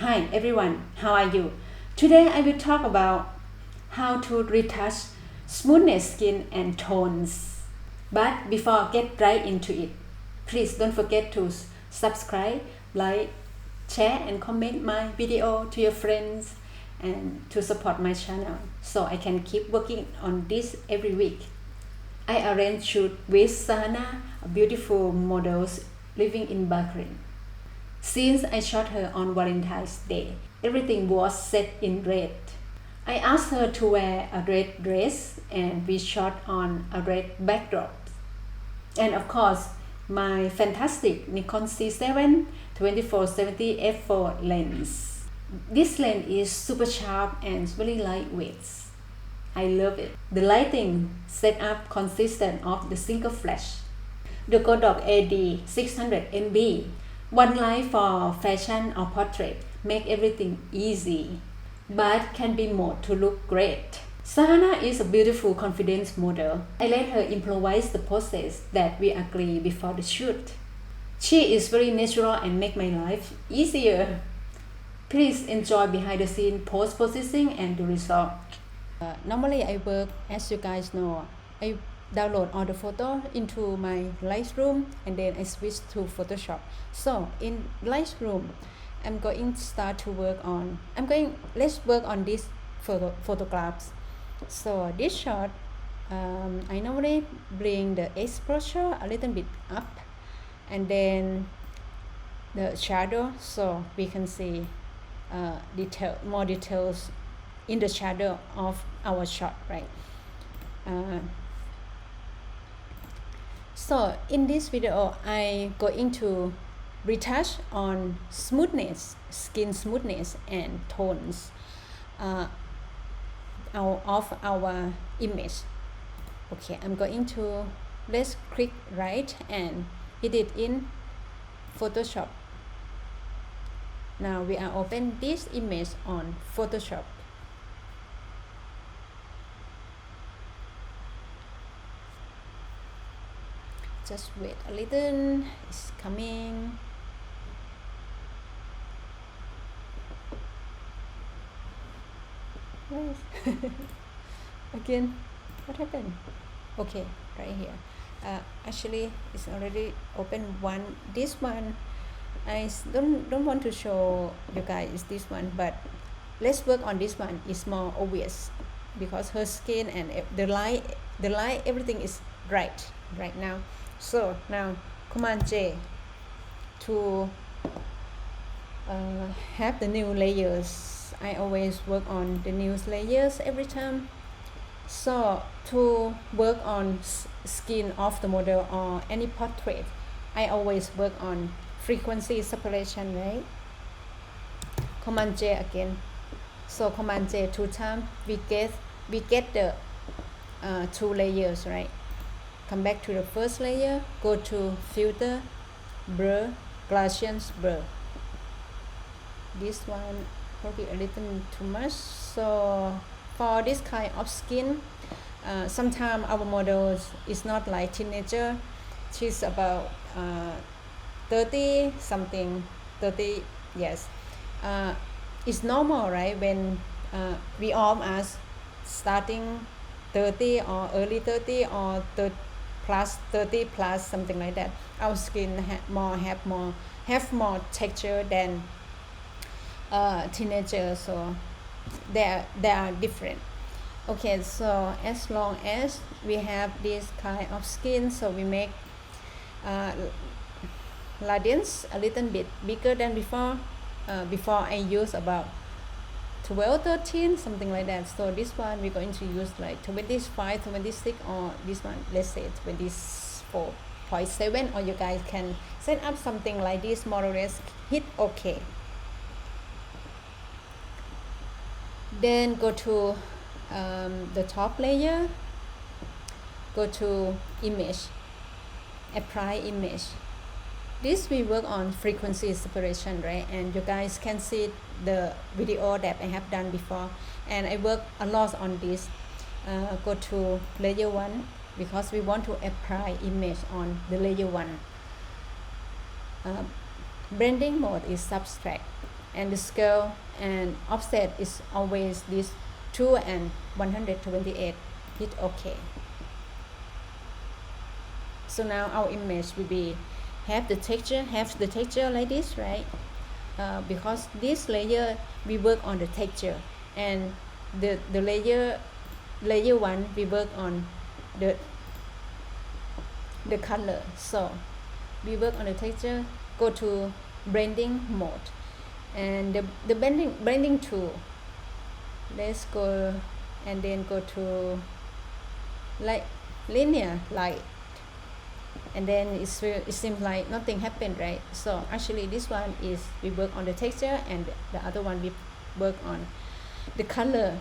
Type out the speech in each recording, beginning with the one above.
Hi everyone, how are you? Today I will talk about how to retouch smoothness skin and tones. But before I get right into it, please don't forget to subscribe, like, share and comment my video to your friends and to support my channel so I can keep working on this every week. I arranged shoot with Sana, a beautiful model living in Bahrain. Since I shot her on Valentine's Day, everything was set in red. I asked her to wear a red dress and we shot on a red backdrop. And of course, my fantastic Nikon Z7 24-70 f4 lens. This lens is super sharp and very lightweight. I love it. The lighting setup consistent of the single flash. The Godox AD 600 MB. One light for fashion or portrait make everything easy, but can be made to look great. Sahana is a beautiful, confident model. I let her improvise the poses that we agree before the shoot. She is very natural and make my life easier. Please enjoy behind the scene post processing and the result. Normally I work, as you guys know, I download all the photo into my lightroom and then I switch to Photoshop. So in lightroom let's work on these photographs. So this shot, I normally bring the exposure a little bit up and then the shadow so we can see more details in the shadow of our shot, right? So in this video, I go into retouch on smoothness, skin smoothness and tones of our image. Okay, I'm going to, let's click right and hit it in Photoshop. Now we are open this image on Photoshop. Just wait a little, it's coming. Again, what happened? Okay, right here. Actually, it's already open one. This one, I don't want to show you guys this one, but let's work on this one. It's more obvious because her skin and the light, everything is right now. So now Command J to have the new layers. I always work on the new layers every time. So to work on skin of the model or any portrait, I always work on frequency separation, right? Command J again. So Command J 2 times, we get the 2 layers, right? Come back to the first layer, go to filter, blur, Gaussian blur. This one probably a little too much. So for this kind of skin, sometimes our models is not like teenager. She's about 30 something, 30, yes. It's normal, right? When we all are starting 30 or early 30 or 30 plus, something like that. Our skin have more texture than teenagers, so they are different. Okay, so as long as we have this kind of skin, so we make radiance a little bit bigger than before. Before I use about 12, 13, something like that. So this one we're going to use like 25, 26, or this one let's say 24.7, or you guys can set up something like this, more or less. Hit OK. Then go to the top layer, go to image, apply image. This we work on frequency separation, right? And you guys can see the video that I have done before, and I work a lot on this. Go to layer 1 because we want to apply image on the layer 1. Blending mode is subtract. and the scale and offset is always this 2 and 128. Hit OK. So now our image will be have the texture like this, right? Because this layer we work on the texture, and the layer 1 we work on the color. So we work on the texture, go to blending mode, and the blending tool, let's go and then go to linear light, and then it seems like nothing happened, right? So actually this one is we work on the texture, and the other one we work on the color.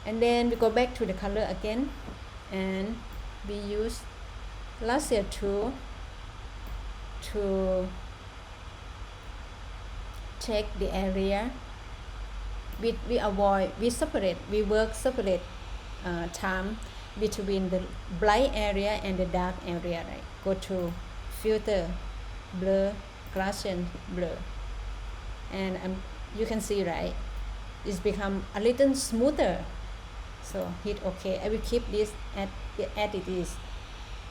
And then we go back to the color again, and we use lasso tool to check the area. We work separate time between the bright area and the dark area, right? Go to filter, blur, gradient, blur, and you can see, right, it's become a little smoother. So hit OK. I will keep this at it is.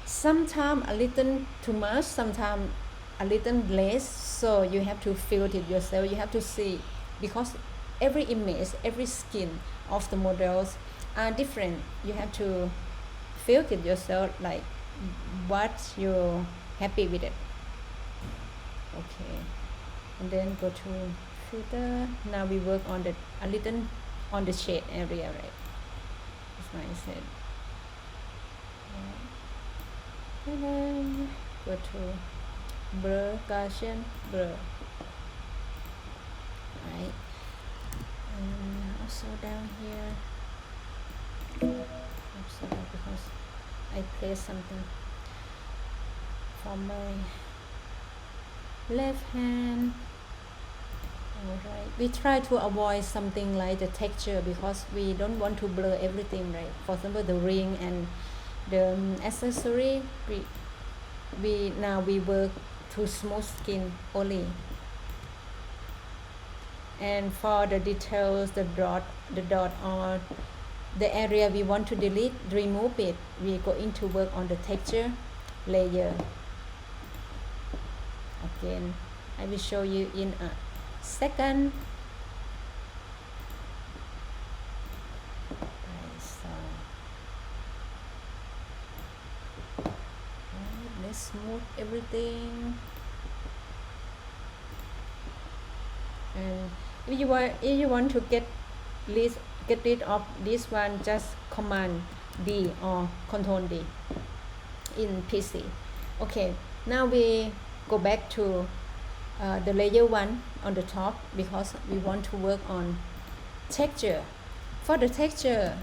Sometimes a little too much, sometimes a little less, so you have to feel it yourself. You have to see, because every image, every skin of the models are different. You have to feel it yourself, like what you're happy with it. Okay, and then go to filter. Now we work on a little on the shade area, right? That's why I said. And then go to blur, Gaussian, blur, right? And also down here, I'm sorry, because I placed something for my left hand. Alright, we try to avoid something like the texture, because we don't want to blur everything, right? For example, the ring and the accessory, we work to smooth skin only. And for the details, the dot or the area we want to delete, remove it, we go into work on the texture layer. Again, I will show you in a second. Let's smooth everything. And if you want to get rid of this one, just Command D or Control D in PC. Okay, now we go back to the layer 1 on the top, because we want to work on texture. For the texture,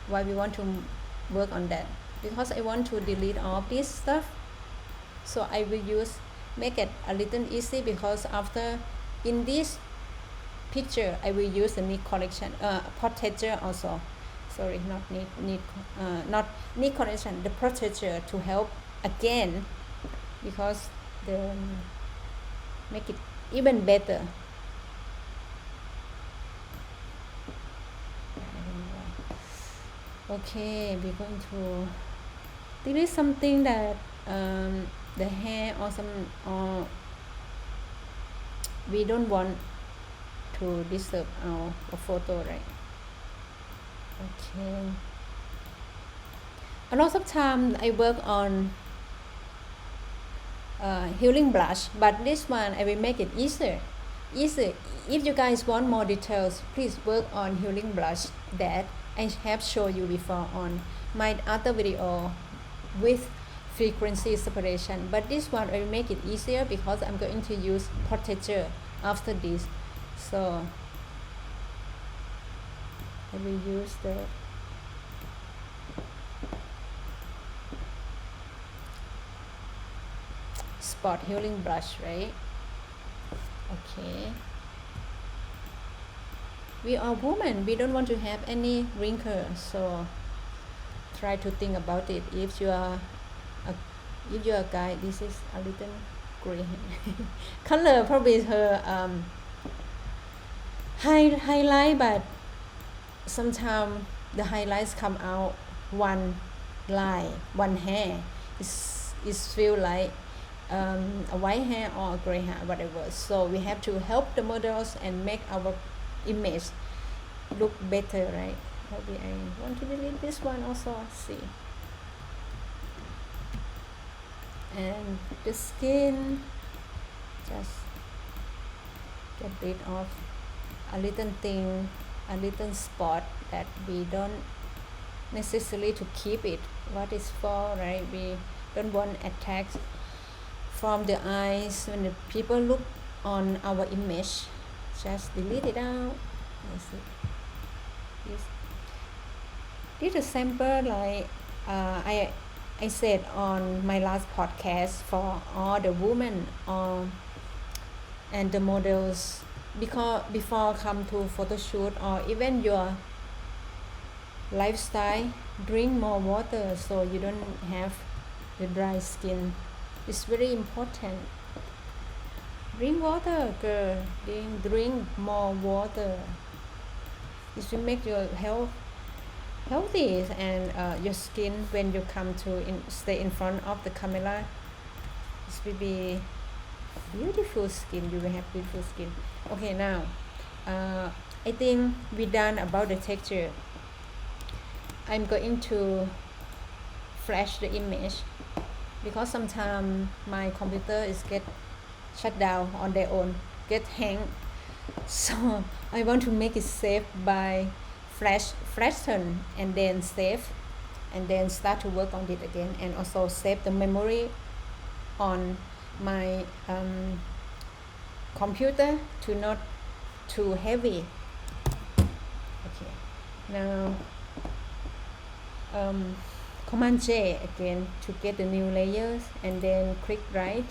why we want to work on that? Because I want to delete all this stuff, so I will make it a little easy, because after in this picture I will use the Nikon collection, portraiture also. Sorry, not Nikon collection, the portraiture to help again, because the make it even better. Okay, we're going to delete something that the hair or we don't want to disturb our photo, right? Okay. A lot of time I work on healing blush, but this one I will make it easier. If you guys want more details, please work on healing blush that I have shown you before on my other video with frequency separation. But this one I will make it easier, because I'm going to use portraiture after this. So I will use the spot healing brush, right? Okay. We are women, we don't want to have any wrinkles, so try to think about it. If you are a guy, this is a little gray. Color probably her highlight, but sometimes the highlights come out one line, one hair. It's feel like a white hair or a gray hair, whatever. So we have to help the models and make our image look better, right? Maybe I want to delete this one also. See, and the skin, just get rid of a little thing, a little spot that we don't necessarily to keep it what is for, right? We don't want attacks from the eyes when the people look on our image. Just delete it out. Let's see. This is a sample, like I said on my last podcast, for all the women and the models, because before come to photo shoot or even your lifestyle, drink more water so you don't have the dry skin. It's very important. Drink water, girl. Drink more water. It will make your health healthy, and your skin, when you come to stay in front of the camera, it will be beautiful skin. You will have beautiful skin. Okay, now I think we're done about the texture. I'm going to flash the image because sometimes my computer is get shut down on their own, get hang. So I want to make it safe by flatten and then save, and then start to work on it again, and also save the memory on my computer to not too heavy. Okay, now Command J again to get the new layers, and then click right,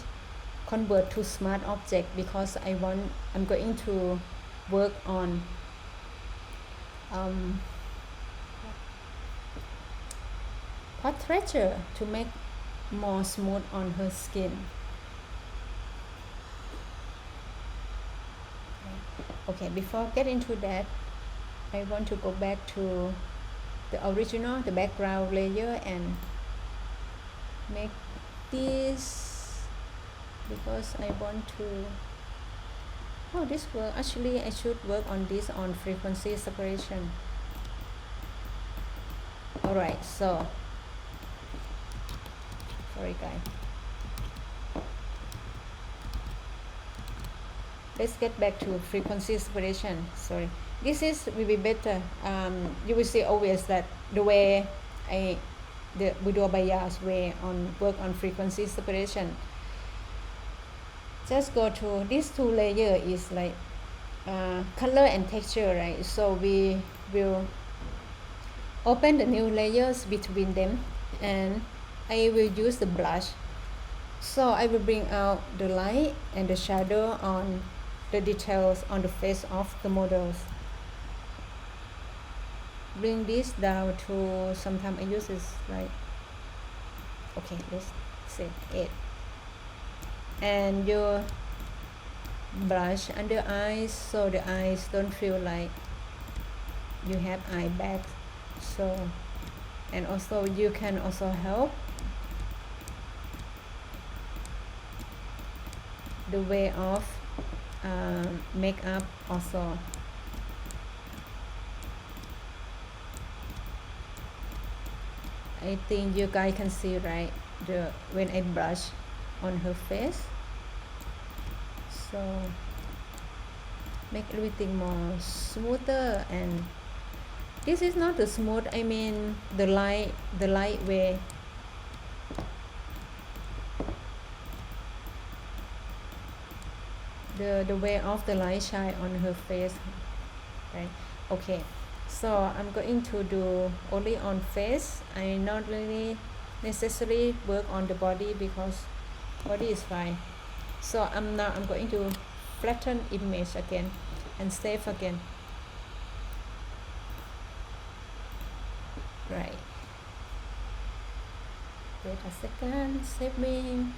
convert to smart object, because I'm going to work on portraiture to make more smooth on her skin. Okay, before get into that, I want to go back to the original, the background layer, and make this, because I want to, this work. Actually I should work on this on frequency separation. Alright, so sorry guys, let's get back to frequency separation. Sorry, this will be better. You will see always that the way the video bias way on work on frequency separation. Just go to these two layers, is like color and texture, right? So we will open the new layers between them, and I will use the blush. So I will bring out the light and the shadow on the details on the face of the models. Bring this down to, sometimes I use this like, okay, let's say 8. And your brush under eyes, so the eyes don't feel like you have eye bags. So, and also you can also help the way of makeup also. I think you guys can see, right, when I brush on her face, so make everything more smoother. And this is not the smooth, I mean the light way. The way of the light shine on her face, right? Okay, so I'm going to do only on face. I not really necessarily work on the body because body is fine. So I'm going to flatten image again and save again. Right, wait a second, saving.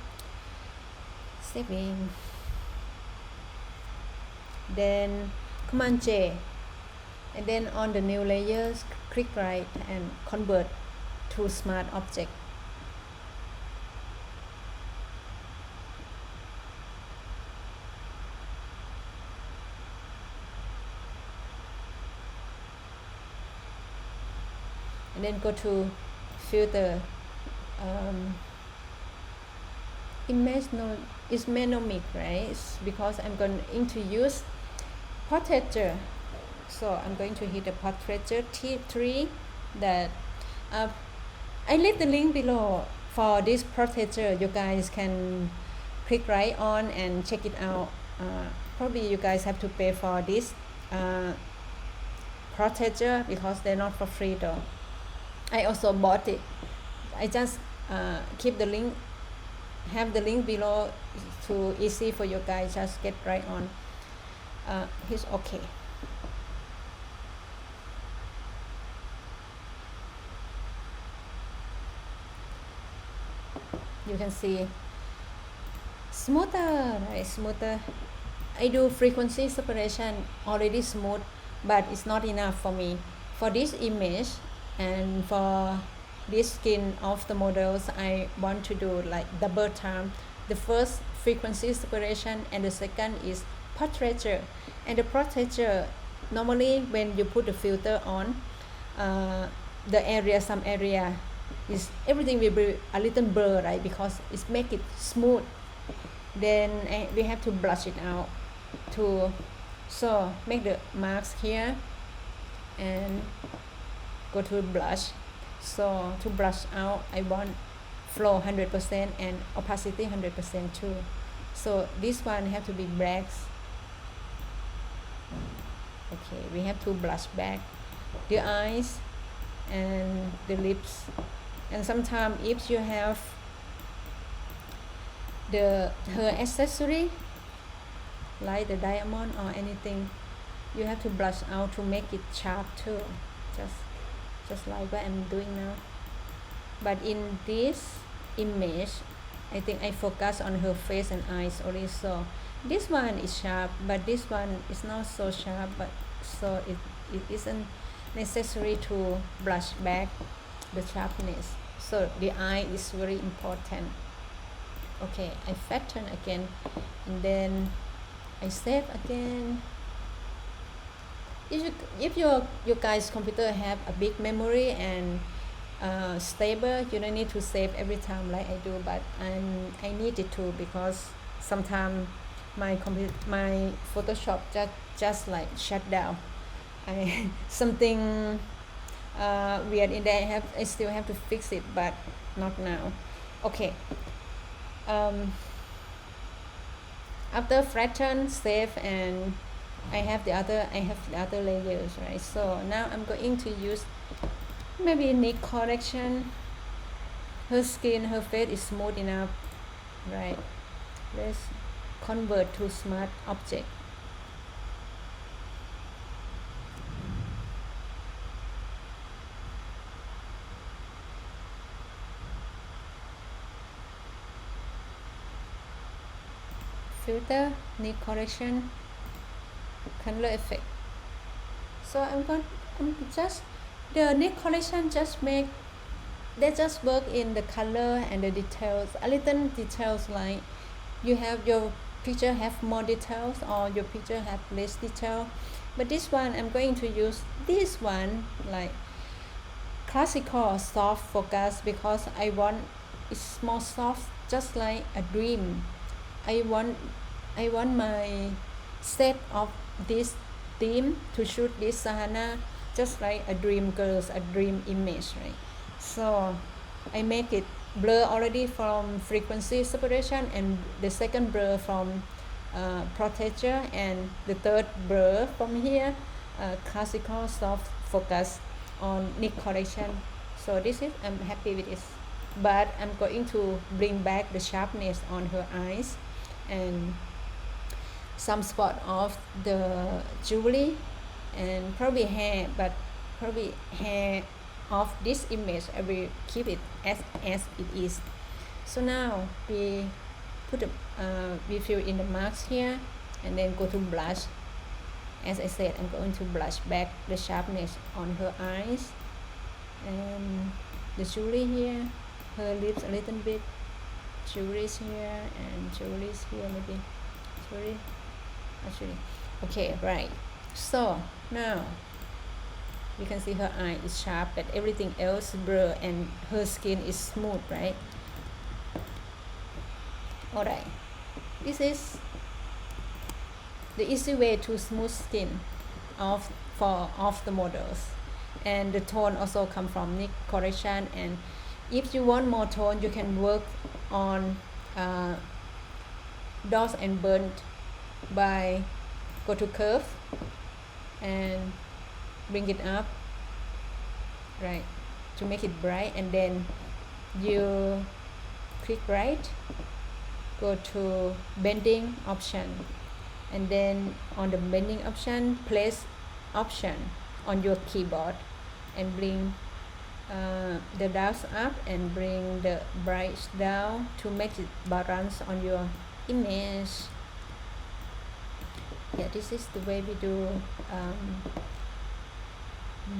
Then Command J, and then on the new layers click right and convert to smart object. And then go to filter, image is menomic, right? Because I'm going to use portraiture, so I'm going to hit the portraiture T3. That I leave the link below for this portraiture. You guys can click right on and check it out. Probably you guys have to pay for this portraiture because they're not for free though. I also bought it. I just keep the link, have the link below to easy for you guys. Just get right on. He's okay. You can see smoother, right? Smoother. I do frequency separation already smooth, but it's not enough for me. For this image and for this skin of the models, I want to do like double time. The first frequency separation and the second is portraiture. And the portraiture, normally when you put the filter on, some area is everything will be a little blur, right? Because it's make it smooth. Then we have to brush it out so make the marks here and go to blush. So to brush out, I want flow 100% and opacity 100% too. So this one have to be blacks. Okay, we have to brush back the eyes and the lips. And sometimes if you have her accessory like the diamond or anything, you have to brush out to make it sharp too, just like what I'm doing now. But in this image, I think I focus on her face and eyes only. So this one is sharp, but this one is not so sharp, but so it isn't necessary to brush back the sharpness. So the eye is very important. Okay, I fatten again and then I save again. If your guys' computer have a big memory and stable, you don't need to save every time like I do, but I need it to, because sometimes my Photoshop just like shut down. Something weird in there. I still have to fix it, but not now. Okay. After flatten, save, and I have the other layers, right? So now I'm going to use maybe neck correction. Her skin, her face is smooth enough, right? Let's convert to smart object. Filter, neck correction, color effect. So the neck correction they just work in the color and the details, a little details, like you have your picture have more details or your picture have less detail. But this one I'm going to use this one like classical soft focus, because I want it's more soft, just like a dream. I want my set of this theme to shoot this Sahana just like a dream girls, a dream image, right? So I make it blur already from frequency separation, and the second blur from portraiture, and the third blur from here classical soft focus on neck correction. So this is, I'm happy with this, but I'm going to bring back the sharpness on her eyes and some spot of the jewelry and probably hair, but probably hair of this image I will keep it as it is. So now we fill in the marks here and then go to blush as I said, I'm going to brush back the sharpness on her eyes and the jewelry here, her lips a little bit, jewelry's here and jewelry's here, maybe jewelry actually. Okay, right. So now you can see her eye is sharp, but everything else blur, and her skin is smooth, right? Alright, this is the easy way to smooth skin of the models, and the tone also come from Nikon correction. And if you want more tone, you can work on dots and burnt by go to curve and bring it up, right, to make it bright, and then you click right, go to bending option, and then on the bending option, place option on your keyboard and bring the dots up and bring the bright down to make it balance on your image. Yeah, this is the way we do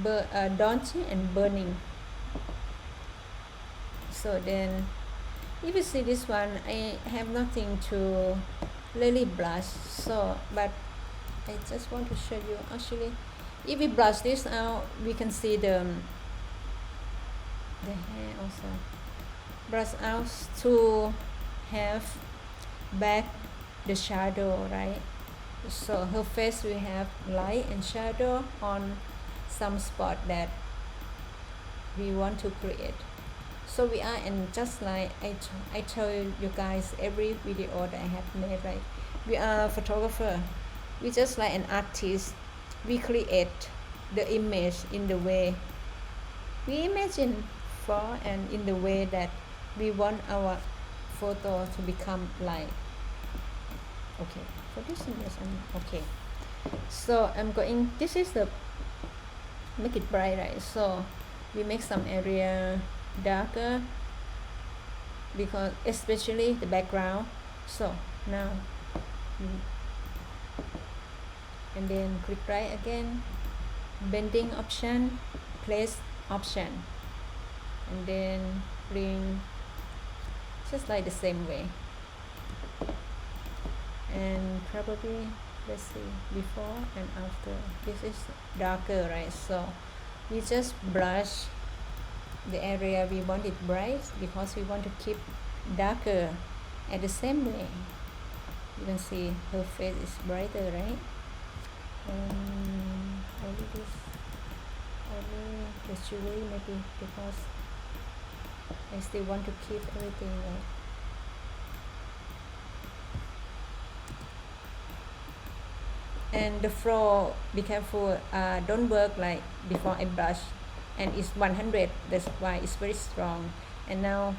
daunting and burning. So then if you see this one, I have nothing to really blush, so but I just want to show you. Actually, if we brush this out, we can see the hair also. Brush out to have back the shadow, right? So her face will have light and shadow on some spot that we want to create. So we are, and just like I tell you guys every video that I have made, right? We are a photographer. We just like an artist. We create the image in the way we imagine for, and in the way that we want our photo to become like. Okay, for this image, okay. So I'm going. This is the make it bright, right? So we make some area darker, because especially the background. So now and then click right again, bending option, place option, and then bring just like the same way, and probably let's see before and after. This is darker, right? So we just brush the area we want it bright, because we want to keep darker at the same way. You can see her face is brighter, right? Only this, only the jewelry maybe, because I still want to keep everything right. And the flow, be careful, don't work like before I brush, and it's 100, that's why it's very strong. And now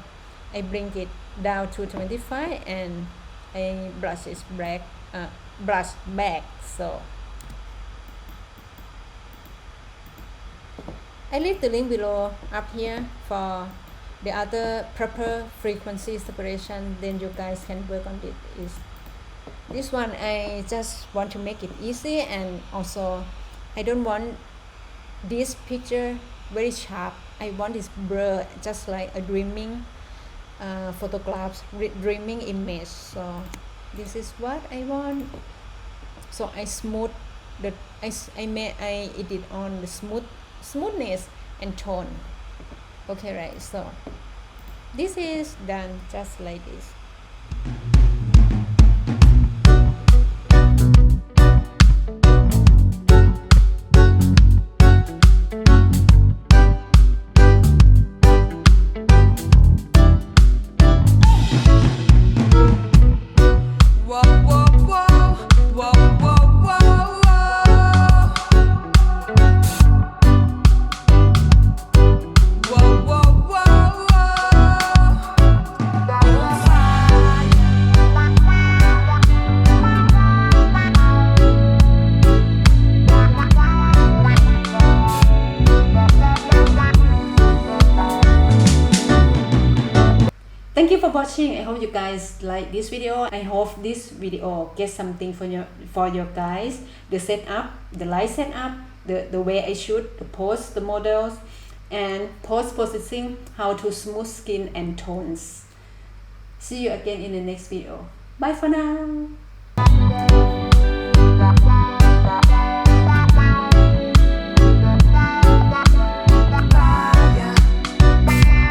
I bring it down to 25 and I brush it back, So I leave the link below up here for the other proper frequency separation, then you guys can work on it. Is this one I just want to make it easy, and also I don't want this picture very sharp. I want this blur, just like a dreaming photographs, dreaming image. So this is what I want. So I smooth the I edit on the smoothness and tone. Okay, right? So this is done just like this. Thank you for watching. I hope you guys like this video. I hope this video gets something for your guys. The setup, the light setup, the way I shoot, the pose, the models, and post processing, how to smooth skin and tones. See you again in the next video. Bye for now.